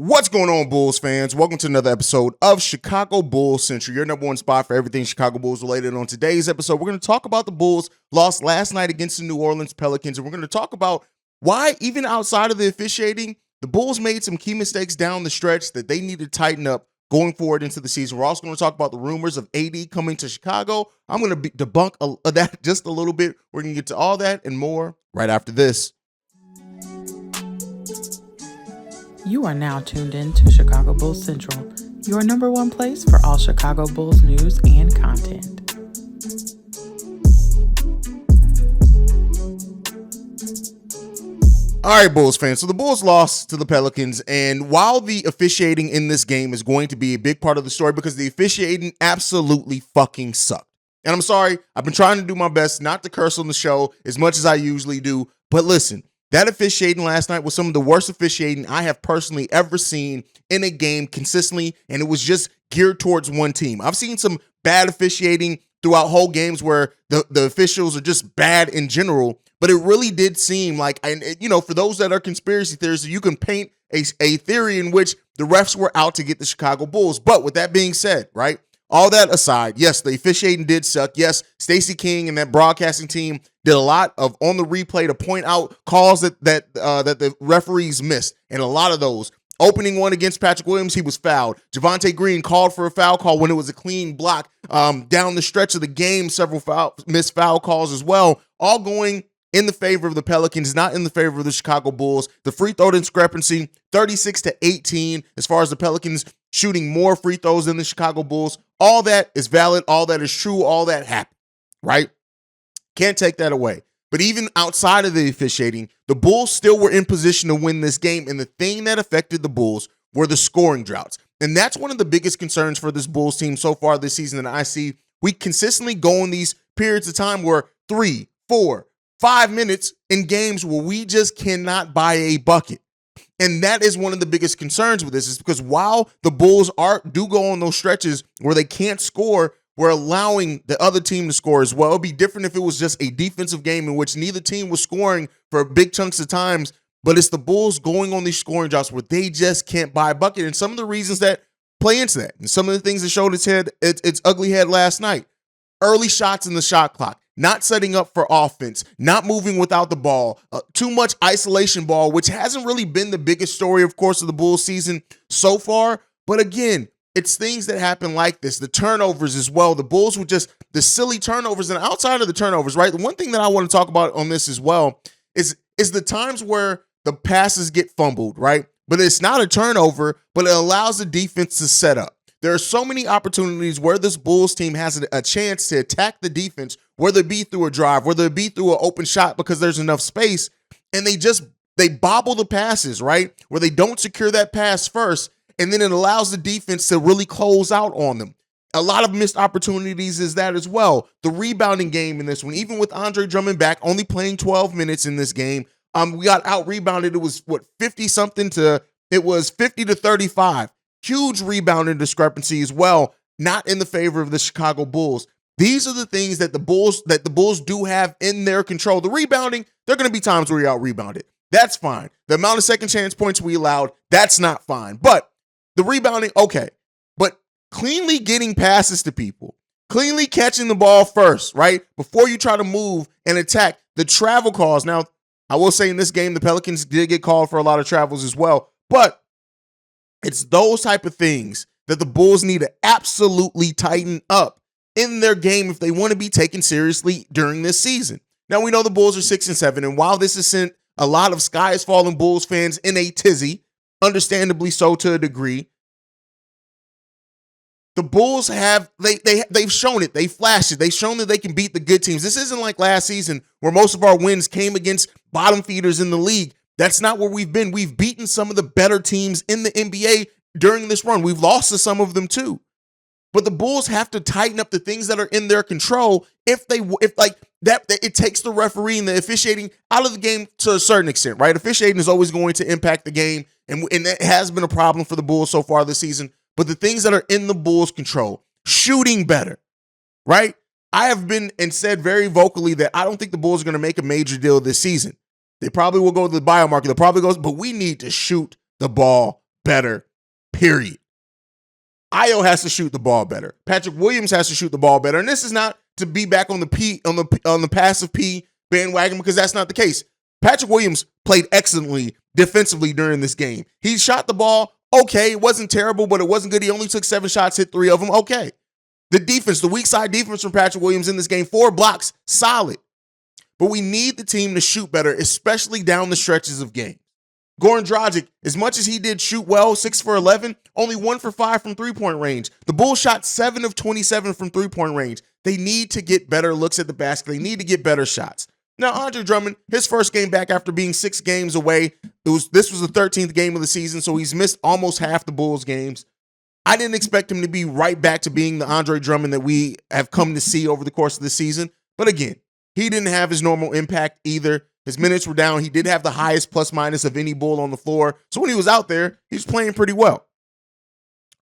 What's going on, Bulls fans? Welcome to another episode of Chicago Bulls Central, your number one spot for everything Chicago Bulls related. On today's episode, we're going to talk about the Bulls lost last night against the New Orleans Pelicans, and we're going to talk about why, even outside of the officiating, the Bulls made some key mistakes down the stretch that they need to tighten up going forward into the season. We're also going to talk about the rumors of AD coming to Chicago. I'm going to debunk that just a little bit. We're going to get to all that and more right after this. You are now tuned in to Chicago Bulls Central, your number one place for all Chicago Bulls news and content. All right, Bulls fans. So the Bulls lost to the Pelicans, and while the officiating in this game is going to be a big part of the story because the officiating absolutely fucking sucked. And I'm sorry, I've been trying to do my best not to curse on the show as much as I usually do, but listen, that officiating last night was some of the worst officiating I have personally ever seen in a game consistently, and it was just geared towards one team. I've seen some bad officiating throughout whole games where the officials are just bad in general, but it really did seem like, and for those that are conspiracy theorists, you can paint a theory in which the refs were out to get the Chicago Bulls. But with that being said, right, all that aside, yes, the officiating did suck. Yes, Stacey King and that broadcasting team did a lot of on the replay to point out calls that the referees missed, and a lot of those. Opening one against Patrick Williams, he was fouled. Javonte Green called for a foul call when it was a clean block. Down the stretch of the game, several missed foul calls as well, all going in the favor of the Pelicans, not in the favor of the Chicago Bulls. The free throw discrepancy, 36-18, as far as the Pelicans shooting more free throws than the Chicago Bulls. All that is valid. All that is true. All that happened, right? Can't take that away. But even outside of the officiating, the Bulls still were in position to win this game. And the thing that affected the Bulls were the scoring droughts. And that's one of the biggest concerns for this Bulls team so far this season that I see. We consistently go in these periods of time where 3, 4, 5 minutes in games where we just cannot buy a bucket. And that is one of the biggest concerns with this, is because while the Bulls do go on those stretches where they can't score, we're allowing the other team to score as well. It'd be different if it was just a defensive game in which neither team was scoring for big chunks of times, but it's the Bulls going on these scoring drops where they just can't buy a bucket. And some of the reasons that play into that, and some of the things that showed its ugly head last night, early shots in the shot clock, not setting up for offense, not moving without the ball, too much isolation ball, which hasn't really been the biggest story, of course, of the Bulls season so far. But again, it's things that happen like this. The turnovers as well. The Bulls were just the silly turnovers. And outside of the turnovers, right, the one thing that I want to talk about on this as well is the times where the passes get fumbled, right? But it's not a turnover, but it allows the defense to set up. There are so many opportunities where this Bulls team has a chance to attack the defense, whether it be through a drive, whether it be through an open shot because there's enough space, and they bobble the passes, right? Where they don't secure that pass first, and then it allows the defense to really close out on them. A lot of missed opportunities is that as well. The rebounding game in this one, even with Andre Drummond back, only playing 12 minutes in this game, we got out-rebounded. It was, 50-something to, it was 50-35. Huge rebounding discrepancy as well, not in the favor of the Chicago Bulls. These are the things that the Bulls do have in their control. The rebounding, there are going to be times where you're out-rebounded. That's fine. The amount of second chance points we allowed, that's not fine. But the rebounding, okay. But cleanly getting passes to people, cleanly catching the ball first, right? Before you try to move and attack. The travel calls. Now, I will say in this game, the Pelicans did get called for a lot of travels as well. But it's those type of things that the Bulls need to absolutely tighten up in their game if they want to be taken seriously during this season. Now, we know the Bulls are 6-7, and while this has sent a lot of sky is falling Bulls fans in a tizzy, understandably so to a degree, the Bulls they've shown it. They flashed it. They've shown that they can beat the good teams. This isn't like last season where most of our wins came against bottom feeders in the league. That's not where we've been. We've beaten some of the better teams in the NBA during this run. We've lost to some of them too. But the Bulls have to tighten up the things that are in their control if it takes the referee and the officiating out of the game to a certain extent, right? Officiating is always going to impact the game, and it has been a problem for the Bulls so far this season. But the things that are in the Bulls' control, shooting better, right? I have been and said very vocally that I don't think the Bulls are going to make a major deal this season. They probably will go to the buyout market. They'll probably go, but we need to shoot the ball better, period. Ayo has to shoot the ball better. Patrick Williams has to shoot the ball better. And this is not to be back on the passive P bandwagon, because that's not the case. Patrick Williams played excellently defensively during this game. He shot the ball okay. It wasn't terrible, but it wasn't good. He only took 7 shots, hit 3 of them. Okay. The defense, the weak side defense from Patrick Williams in this game, 4 blocks, solid. But we need the team to shoot better, especially down the stretches of games. Goran Dragic, as much as he did shoot well, 6 for 11, only 1 for 5 from three-point range. The Bulls shot 7 of 27 from three-point range. They need to get better looks at the basket. They need to get better shots. Now, Andre Drummond, his first game back after being 6 games away, this was the 13th game of the season, so he's missed almost half the Bulls games. I didn't expect him to be right back to being the Andre Drummond that we have come to see over the course of the season. But again, he didn't have his normal impact either. His minutes were down. He did have the highest plus-minus of any Bull on the floor. So when he was out there, he was playing pretty well.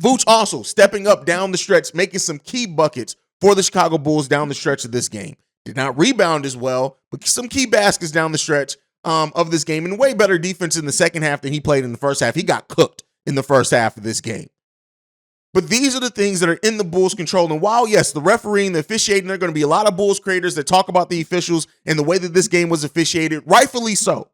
Vooch also stepping up down the stretch, making some key buckets for the Chicago Bulls down the stretch of this game. Did not rebound as well, but some key baskets down the stretch of this game, and way better defense in the second half than he played in the first half. He got cooked in the first half of this game. But these are the things that are in the Bulls' control. And while, yes, the refereeing, the officiating, there are going to be a lot of Bulls creators that talk about the officials and the way that this game was officiated, rightfully so.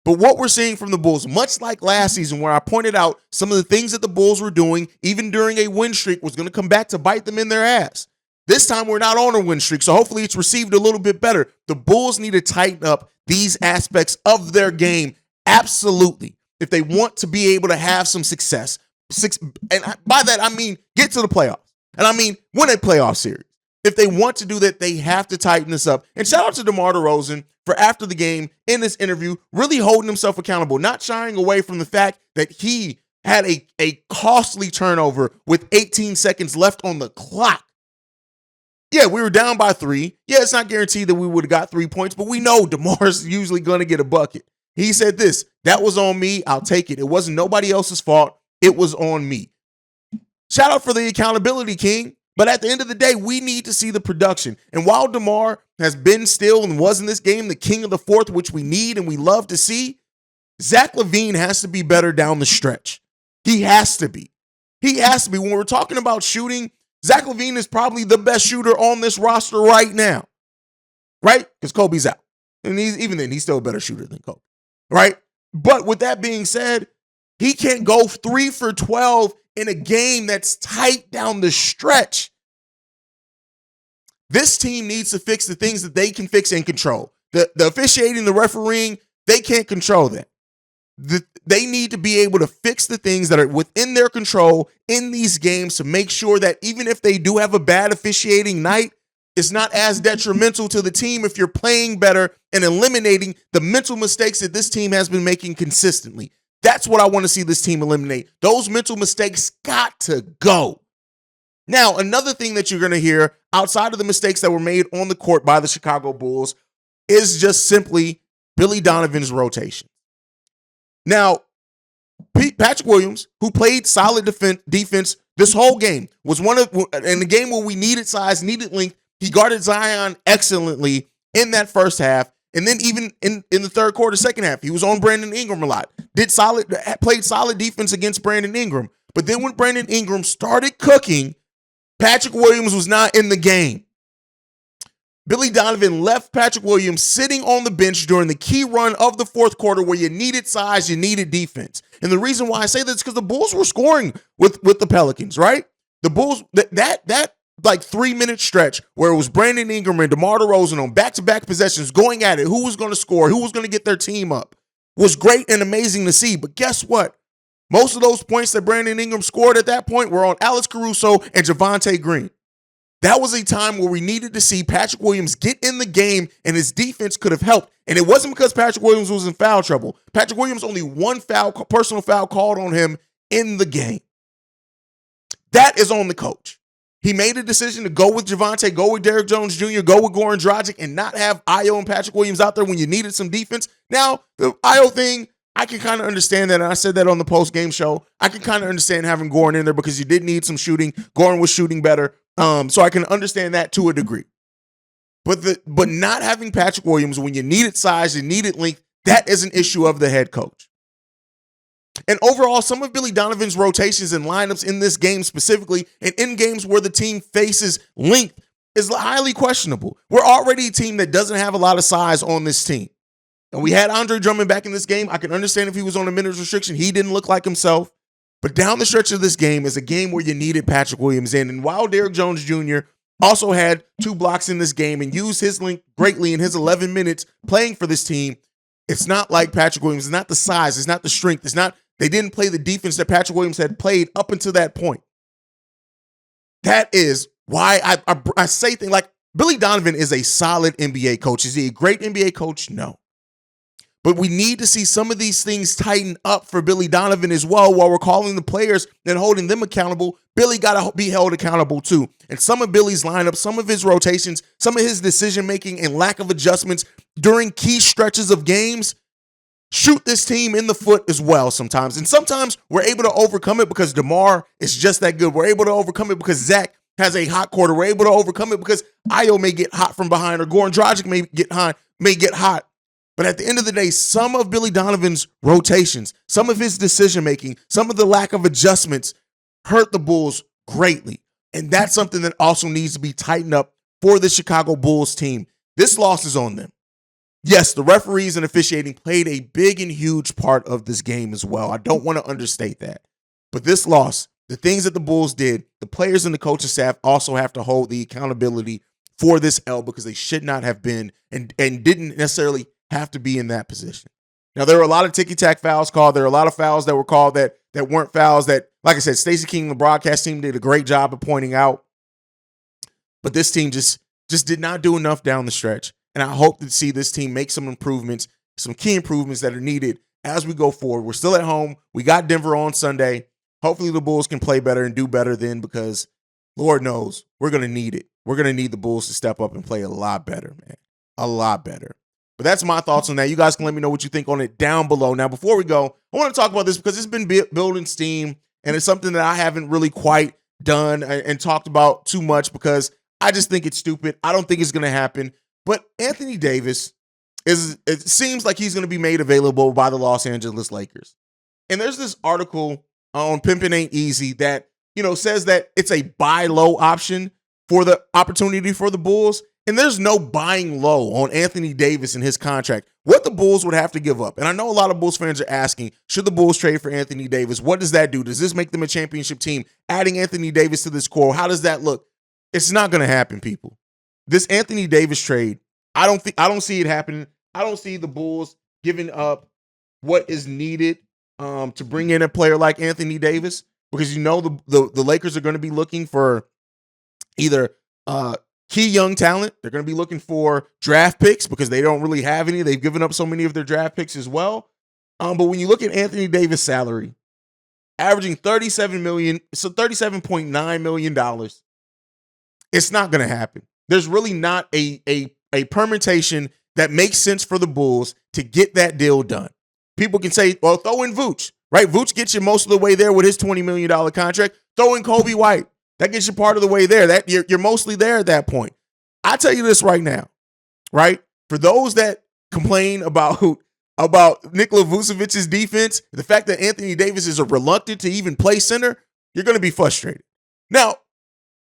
But what we're seeing from the Bulls, much like last season where I pointed out some of the things that the Bulls were doing, even during a win streak, was going to come back to bite them in their ass. This time we're not on a win streak, so hopefully it's received a little bit better. The Bulls need to tighten up these aspects of their game, absolutely, if they want to be able to have some success. And by that, I mean get to the playoffs. And I mean win a playoff series. If they want to do that, they have to tighten this up. And shout out to DeMar DeRozan for after the game in this interview, really holding himself accountable, not shying away from the fact that he had a costly turnover with 18 seconds left on the clock. Yeah, we were down by 3. Yeah, it's not guaranteed that we would have got 3 points, but we know DeMar's usually going to get a bucket. He said this, that was on me. I'll take it. It wasn't nobody else's fault. It was on me. Shout out for the accountability, King. But at the end of the day, we need to see the production. And while DeMar has been still and was in this game the king of the fourth, which we need and we love to see, Zach LaVine has to be better down the stretch. He has to be. He has to be. When we're talking about shooting, Zach LaVine is probably the best shooter on this roster right now. Right? Because Kobe's out. And even then, he's still a better shooter than Kobe. Right? But with that being said, he can't go 3 for 12 in a game that's tight down the stretch. This team needs to fix the things that they can fix and control. The officiating, the refereeing, they can't control that. They need to be able to fix the things that are within their control in these games to make sure that even if they do have a bad officiating night, it's not as detrimental to the team if you're playing better and eliminating the mental mistakes that this team has been making consistently. That's what I want to see this team eliminate. Those mental mistakes got to go. Now, another thing that you're going to hear outside of the mistakes that were made on the court by the Chicago Bulls is just simply Billy Donovan's rotation. Now, Patrick Williams, who played solid defense this whole game, was in the game where we needed size, needed length. He guarded Zion excellently in that first half. And then even in the third quarter, second half, he was on Brandon Ingram a lot. Played solid defense against Brandon Ingram. But then when Brandon Ingram started cooking, Patrick Williams was not in the game. Billy Donovan left Patrick Williams sitting on the bench during the key run of the fourth quarter where you needed size, you needed defense. And the reason why I say that is because the Bulls were scoring with the Pelicans, right? The Bulls, that like 3-minute stretch where it was Brandon Ingram and DeMar DeRozan on back-to-back possessions going at it, who was going to score, who was going to get their team up, was great and amazing to see. But guess what? Most of those points that Brandon Ingram scored at that point were on Alex Caruso and Javonte Green. That was a time where we needed to see Patrick Williams get in the game and his defense could have helped. And it wasn't because Patrick Williams was in foul trouble. Patrick Williams only one personal foul called on him in the game. That is on the coach. He made a decision to go with Javonte, go with Derrick Jones Jr., go with Goran Dragic, and not have Ayo and Patrick Williams out there when you needed some defense. Now, the Ayo thing, I can kind of understand that, and I said that on the post-game show. I can kind of understand having Goran in there because you did need some shooting. Goran was shooting better, so I can understand that to a degree. But not having Patrick Williams when you needed size, you needed length, that is an issue of the head coach. And overall, some of Billy Donovan's rotations and lineups in this game specifically, and in games where the team faces length, is highly questionable. We're already a team that doesn't have a lot of size on this team. And we had Andre Drummond back in this game. I can understand if he was on a minutes restriction. He didn't look like himself. But down the stretch of this game is a game where you needed Patrick Williams in. And while Derrick Jones Jr. also had 2 blocks in this game and used his length greatly in his 11 minutes playing for this team, it's not like Patrick Williams. It's not the size. It's not the strength. They didn't play the defense that Patrick Williams had played up until that point. That is why I say things like Billy Donovan is a solid NBA coach. Is he a great NBA coach? No. But we need to see some of these things tighten up for Billy Donovan as well. While we're calling the players and holding them accountable, Billy got to be held accountable too. And some of Billy's lineup, some of his rotations, some of his decision-making and lack of adjustments during key stretches of games shoot this team in the foot as well sometimes. And sometimes we're able to overcome it because DeMar is just that good. We're able to overcome it because Zach has a hot quarter. We're able to overcome it because Ayo may get hot from behind or Goran Dragic may get hot. But at the end of the day, some of Billy Donovan's rotations, some of his decision-making, some of the lack of adjustments hurt the Bulls greatly. And that's something that also needs to be tightened up for the Chicago Bulls team. This loss is on them. Yes, the referees and officiating played a big and huge part of this game as well. I don't want to understate that. But this loss, the things that the Bulls did, the players and the coaching staff also have to hold the accountability for this L because they should not have been and didn't necessarily have to be in that position. Now, there were a lot of ticky-tack fouls called. There were a lot of fouls that were called that weren't fouls that, like I said, Stacey King, the broadcast team, did a great job of pointing out. But this team just did not do enough down the stretch. And I hope to see this team make some improvements, some key improvements that are needed as we go forward. We're still at home. We got Denver on Sunday. Hopefully the Bulls can play better and do better then because Lord knows we're going to need it. We're going to need the Bulls to step up and play a lot better, man. A lot better. But that's my thoughts on that. You guys can let me know what you think on it down below. Now, before we go, I want to talk about this because it's been building steam, and it's something that I haven't really quite done and talked about too much because I just think it's stupid. I don't think it's going to happen. But Anthony Davis, it seems like he's going to be made available by the Los Angeles Lakers. And there's this article on Pimpin' Ain't Easy that, says that it's a buy low option for the opportunity for the Bulls. And there's no buying low on Anthony Davis and his contract. What the Bulls would have to give up. And I know a lot of Bulls fans are asking, should the Bulls trade for Anthony Davis? What does that do? Does this make them a championship team? Adding Anthony Davis to this core, how does that look? It's not going to happen, people. This Anthony Davis trade, I don't see it happening. I don't see the Bulls giving up what is needed to bring in a player like Anthony Davis because the Lakers are going to be looking for either key young talent. They're going to be looking for draft picks because they don't really have any. They've given up so many of their draft picks as well. But when you look at Anthony Davis' salary, averaging $37.9 million, it's not going to happen. There's really not a permutation that makes sense for the Bulls to get that deal done. People can say, well, throw in Vooch, right? Vooch gets you most of the way there with his $20 million contract. Throw in Kobe White. That gets you part of the way there. That you're mostly there at that point. I tell you this right now, right? For those that complain about Nikola Vucevic's defense, the fact that Anthony Davis is reluctant to even play center, you're going to be frustrated. Now,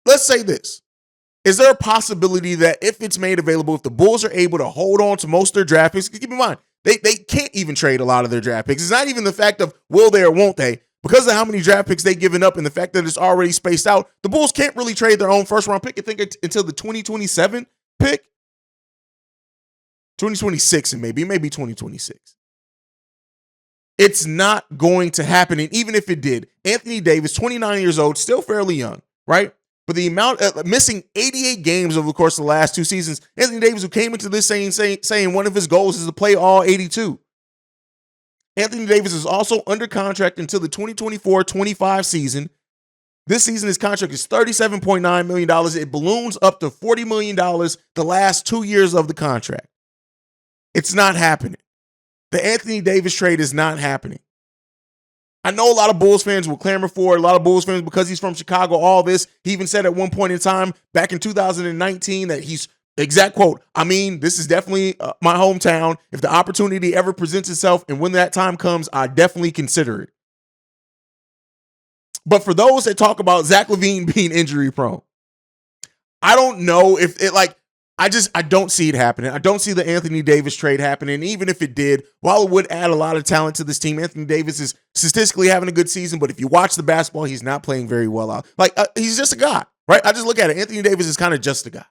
let's say this. Is there a possibility that if it's made available, if the Bulls are able to hold on to most of their draft picks, keep in mind, they can't even trade a lot of their draft picks. It's not even the fact of will they or won't they. Because of how many draft picks they've given up and the fact that it's already spaced out, the Bulls can't really trade their own first-round pick, I think, until the 2027 pick. 2026 and maybe 2026. It's not going to happen. And even if it did, Anthony Davis, 29 years old, still fairly young, right? But the amount missing 88 games over the course of the last 2 seasons, Anthony Davis, who came into this saying one of his goals is to play all 82. Anthony Davis is also under contract until the 2024-25 season. This season, his contract is $37.9 million. It balloons up to $40 million the last 2 years of the contract. It's not happening. The Anthony Davis trade is not happening. I know a lot of Bulls fans will clamor for it. A lot of Bulls fans, because he's from Chicago, all this. He even said at one point in time back in 2019 that he's Exact quote. I mean, this is definitely my hometown. If the opportunity ever presents itself and when that time comes, I definitely consider it. But for those that talk about Zach LaVine being injury prone, I don't know if it I don't see it happening. I don't see the Anthony Davis trade happening. Even if it did, while it would add a lot of talent to this team, Anthony Davis is statistically having a good season. But if you watch the basketball, he's not playing very well out. He's just a guy, right? I just look at it. Anthony Davis is kind of just a guy.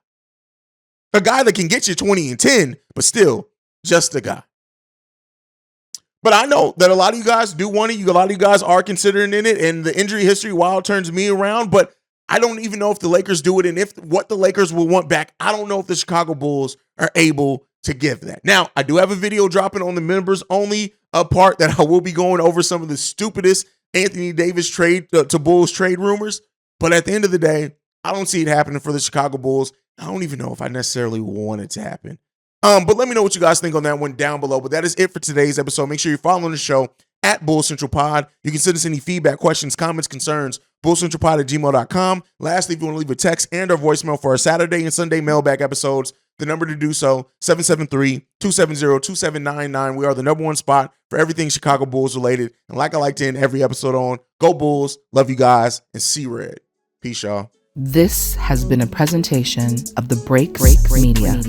A guy that can get you 20 and 10, but still just a guy. But I know that a lot of you guys do want it. A lot of you guys are considering in it. And the injury history, wild turns me around. But I don't even know if the Lakers do it. And if what the Lakers will want back, I don't know if the Chicago Bulls are able to give that. Now, I do have a video dropping on the members only part that I will be going over some of the stupidest Anthony Davis trade to Bulls trade rumors. But at the end of the day, I don't see it happening for the Chicago Bulls. I don't even know if I necessarily want it to happen. But let me know what you guys think on that one down below. But that is it for today's episode. Make sure you're following the show at Bull Central Pod. You can send us any feedback, questions, comments, concerns, bullcentralpod@gmail.com. Lastly, if you want to leave a text and or voicemail for our Saturday and Sunday mailbag episodes, the number to do so, 773-270-2799. We are the number one spot for everything Chicago Bulls related. And like I like to end every episode on, go Bulls, love you guys, and see red. Peace, y'all. This has been a presentation of the Break Media.